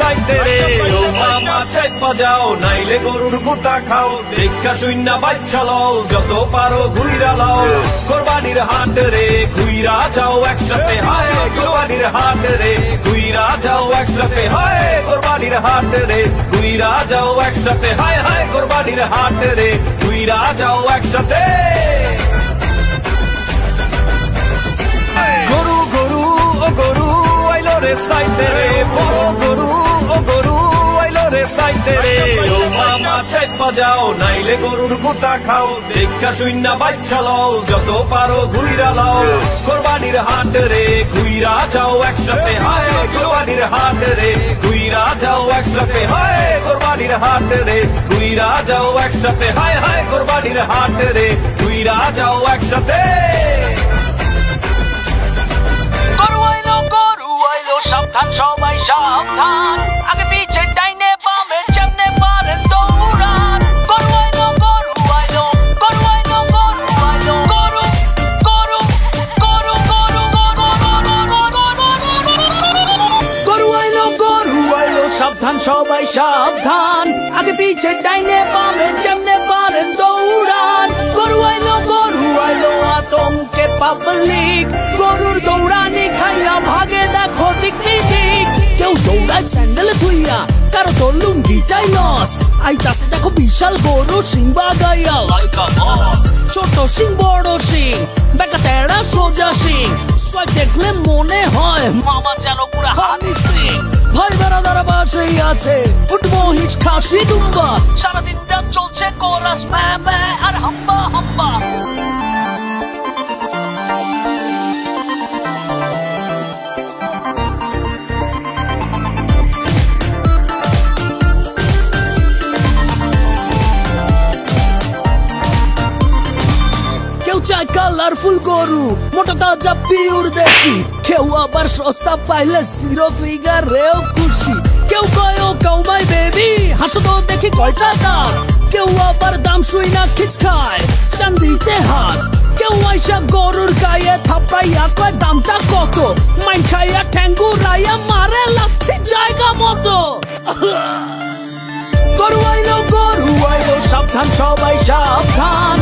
সাইতে রে ও মামা চাইপা যাও নাইলে গরুর গুতা খাও দেখা শূন্য বাচ্চা লও যত পারো ঘুইরা লাও কোরবানির হাট রে ঘুইরা যাও একসাথে হায় কোরবানির হাট রে ঘুইরা যাও একসাথে হায় কোরবানির হাট রে ঘুইরা যাও একসাথে হায় হায় কোরবানির হাট রে ঘুইরা যাও একসাথে গরু গরু ও গরু আইলো রে সাইতে রে বড় গরু ও গরু আইলো রে সাইতে রে ও মামা চাইপা যাও নাইলে গরুর গুতা খাও দেখা শূন্য বাচ্চা লও যত পারো ঘুইরা লাও কোরবানির হাট রে ঘুইরা যাও একসাথে হায় কোরবানির হাট রে ঘুইরা যাও একসাথে হায় কোরবানির হাট রে ঘুইরা যাও একসাথে হায় হায় কোরবানির হাট রে ঘুইরা যাও একসাথে সাবধান সবাই সাবধান আগে পিছে ডাইনে বামে যেমনে পারেন দৌড়ান গরু আইলো গরু আইলো গরু আইলো গরু আইলো গরু গরু গরু গরু গরু আইলো গরু আইলো সাবধান সবাই সাবধান আগে পিছে ডাইনে বামে যেমনে পারেন দৌড়ান গরু আইলো আতঙ্কে পাবলিক গরুর দৌড়ানি খাইয়া ভাগে দেখো দিক দিক কেউ দৌড়ায় স্যান্ডেল ধুইয়া কারো তো লুঙ্গিটাই লস আইতাছে দেখো বিশাল গরু সিং বাগাইয়া ছোট সিং বড় সিং বেকা তেড়া সোজা সিং সয় দেখলে মনে হয় মামা যেন পুরা হানি সিং ভাই বেড়াদারা বাসেই আছে উঠবো হিচ খাসি দুম্বা সারাদিন রাত চলছে কোরাস ম্যা ম্যা আর হাম্বা হাম্বা চাই কালারফুল গরু মোটা তাজা পিওর দেশি কেউ আবার সস্তা পাইলে জিরো ফিগারেও খুশি কেউ কয় ও কাউমাই বেবি হাসো তো দেখি কয়টা দাম কেউ আবার দাম শুই না খিচ খায় চান্দিতে হাত কেউ আইসা গরুর গায়ে থাপড়াইয়া কয় দামটা কত মাইন খাইয়া ঠ্যাঙ্গু রাইয়া মারে লাথি জায়গা মতো গরু আইলো সাবধান সবাই সাবধান